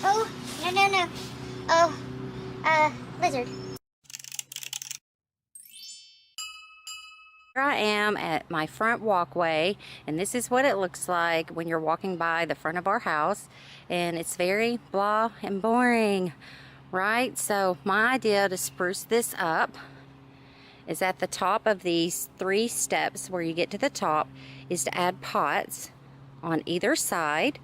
Oh, no. Oh, lizard. Here I am at my front walkway, and this is what it looks like when you're walking by the front of our house, and it's very blah and boring, right? So my idea to spruce this up is at the top of these 3 steps where you get to the top is to add pots on either side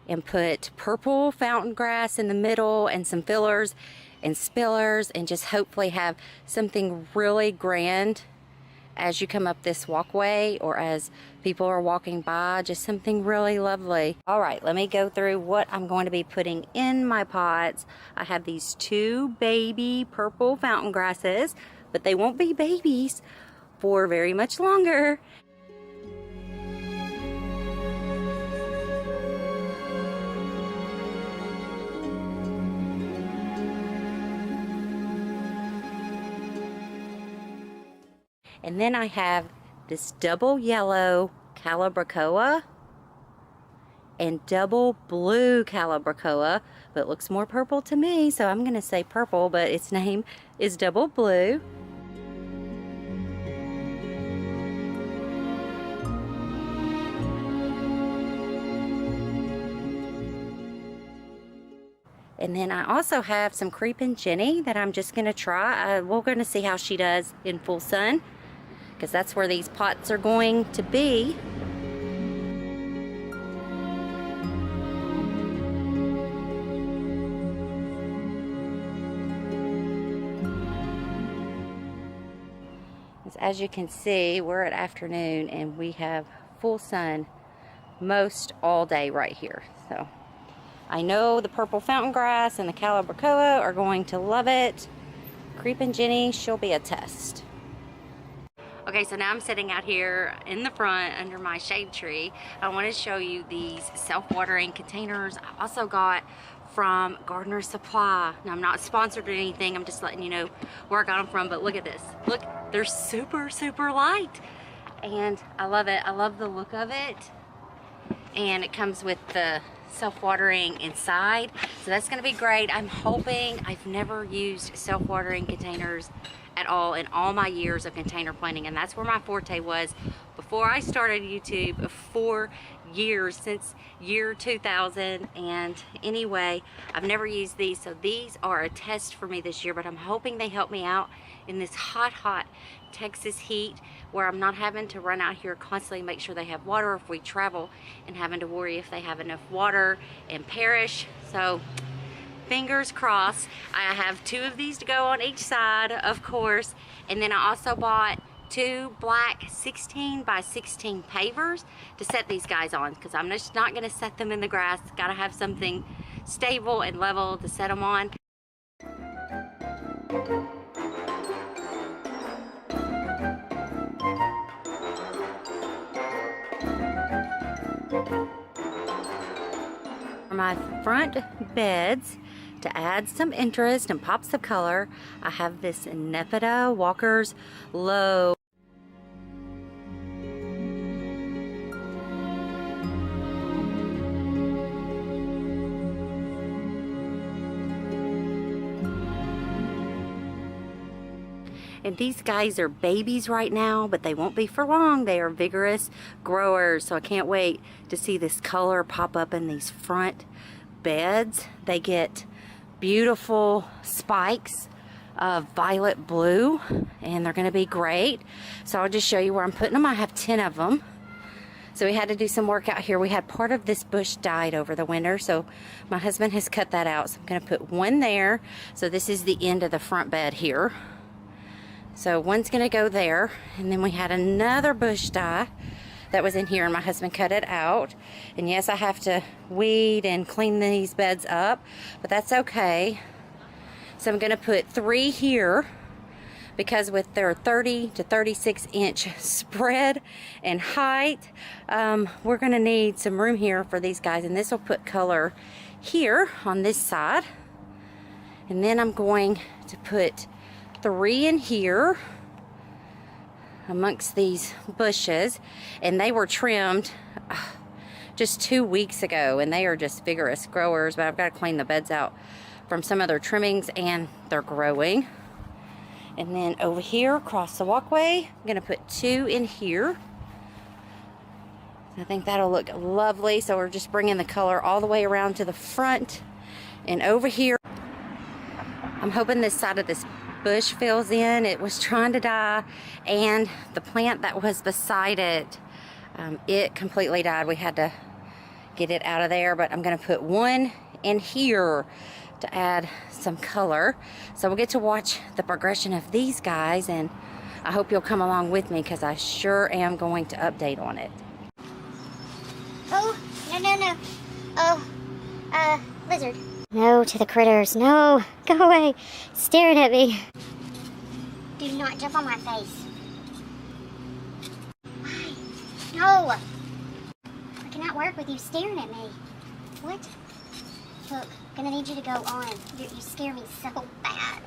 and put purple fountain grass in the middle and some fillers and spillers, and just hopefully have something really grand as you come up this walkway or as people are walking by, just something really lovely. All right, let me go through what I'm going to be putting in my pots. I have these 2 baby purple fountain grasses, but they won't be babies for very much longer. And then I have this double yellow calabracoa and double blue calabracoa, but it looks more purple to me, so I'm gonna say purple, but its name is double blue. And then I also have some creeping Jenny that I'm just gonna try. We're gonna see how she does in full sun, because that's where these pots are going to be. As you can see, we're at afternoon and we have full sun most all day right here. So I know the purple fountain grass and the calabracoa are going to love it. Creeping Jenny, she'll be a test. Okay, so now I'm sitting out here in the front under my shade tree. I want to show you these self-watering containers I also got from Gardener Supply. Now, I'm not sponsored or anything. I'm just letting you know where I got them from, but look at this. Look, they're super, super light. And I love it. I love the look of it. And it comes with the self-watering inside. So that's gonna be great. I'm hoping, I've never used self-watering containers at all in all my years of container planting, and that's where my forte was before I started YouTube 4 years, since year 2000. And anyway, I've never used these, so these are a test for me this year, but I'm hoping they help me out in this hot Texas heat, where I'm not having to run out here constantly make sure they have water if we travel, and having to worry if they have enough water and perish. So fingers crossed. I have 2 of these to go on each side, of course. And then I also bought 2 black 16 by 16 pavers to set these guys on, because I'm just not going to set them in the grass. Got to have something stable and level to set them on. For my front beds, to add some interest and pops of color, I have this Nepeta Walker's Low. And these guys are babies right now, but they won't be for long. They are vigorous growers, so I can't wait to see this color pop up in these front beds. They get beautiful spikes of violet blue, and they're gonna be great. So I'll just show you where I'm putting them. I have 10 of them. So we had to do some work out here. We had part of this bush died over the winter, so my husband has cut that out. So I'm gonna put one there. So this is the end of the front bed here. So one's gonna go there, and then we had another bush die that was in here, and my husband cut it out. And yes, I have to weed and clean these beds up, but that's okay. So I'm gonna put 3 here, because with their 30 to 36 inch spread and height, we're gonna need some room here for these guys, and this will put color here on this side. And then I'm going to put 3 in here amongst these bushes, and they were trimmed just 2 weeks ago, and they are just vigorous growers, but I've got to clean the beds out from some of their trimmings, and they're growing. And then over here across the walkway, I'm gonna put 2 in here. I think that'll look lovely. So we're just bringing the color all the way around to the front. And over here, I'm hoping this side of this bush fills in. It was trying to die, and the plant that was beside it, it completely died. We had to get it out of there, but I'm gonna put 1 in here to add some color. So we'll get to watch the progression of these guys, and I hope you'll come along with me because I sure am going to update on it. Oh, no. Oh, lizard. No to the critters. No, go away. Staring at me. Do not jump on my face. Why? No. I cannot work with you staring at me. What? Look, I'm gonna need you to go on. You scare me so bad.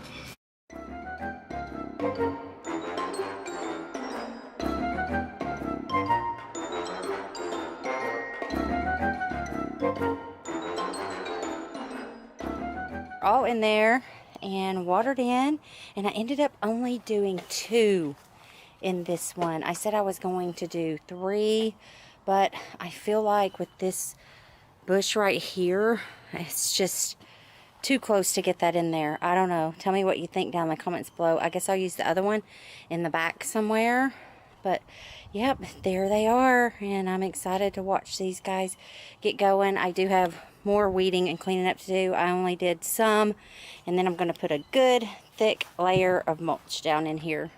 All in there and watered in, and I ended up only doing 2 in this one. I said I was going to do 3, but I feel like with this bush right here, it's just too close to get that in there. I don't know. Tell me what you think down in the comments below. I guess I'll use the other one in the back somewhere. But yep, there they are, and I'm excited to watch these guys get going. I do have more weeding and cleaning up to do. I only did some, and then I'm going to put a good thick layer of mulch down in here.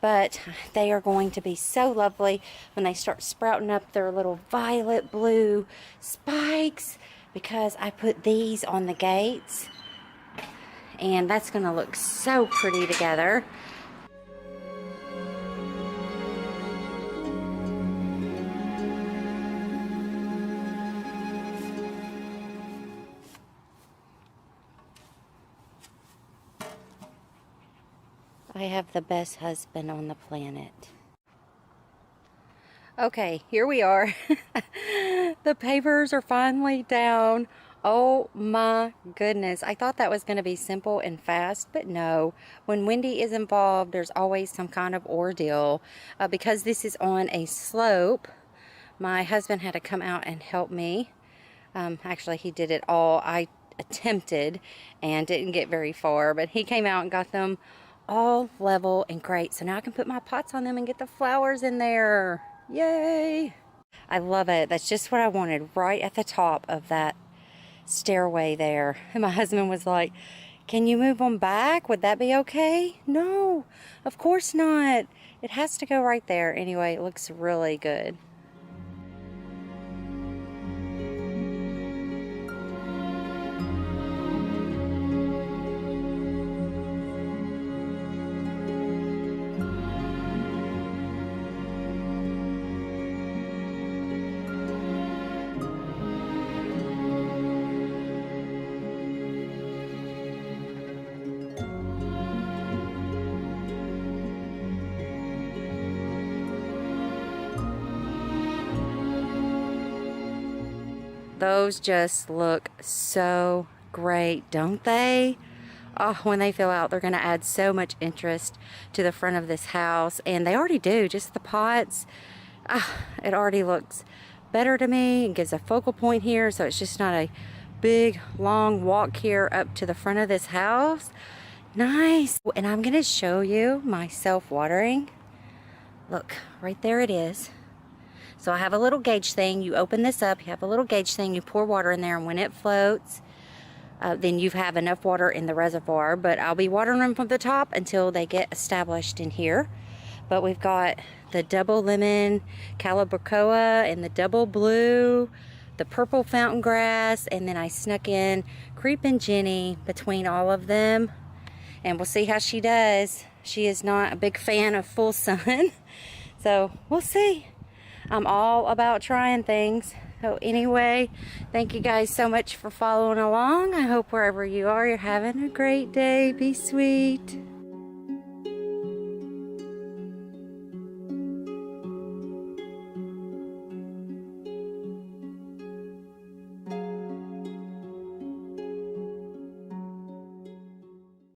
But they are going to be so lovely when they start sprouting up their little violet blue spikes, because I put these on the gates, and that's going to look so pretty together. I have the best husband on the planet. Okay, here we are. The pavers are finally down. Oh my goodness. I thought that was going to be simple and fast, but no. When Wendi is involved, there's always some kind of ordeal. Because this is on a slope, my husband had to come out and help me. Actually, he did it all. I attempted and didn't get very far, but he came out and got them all level and great. So now I can put my pots on them and get the flowers in there. Yay! I love it. That's just what I wanted, right at the top of that stairway there. And my husband was like, can you move them back? Would that be okay? No, of course not. It has to go right there. Anyway, it looks really good. Those just look so great, don't they? Oh, when they fill out, they're going to add so much interest to the front of this house. And they already do, just the pots. It already looks better to me. It gives a focal point here, so it's just not a big, long walk here up to the front of this house. Nice. And I'm going to show you my self-watering. Look, right there it is. So I have a little gauge thing. You open this up, you have a little gauge thing, you pour water in there, and when it floats, then you have enough water in the reservoir. But I'll be watering them from the top until they get established in here. But we've got the double lemon calabacoa and the double blue, the purple fountain grass, and then I snuck in Creepin' Jenny between all of them. And we'll see how she does. She is not a big fan of full sun, so we'll see. I'm all about trying things. So anyway, thank you guys so much for following along. I hope wherever you are, you're having a great day. Be sweet.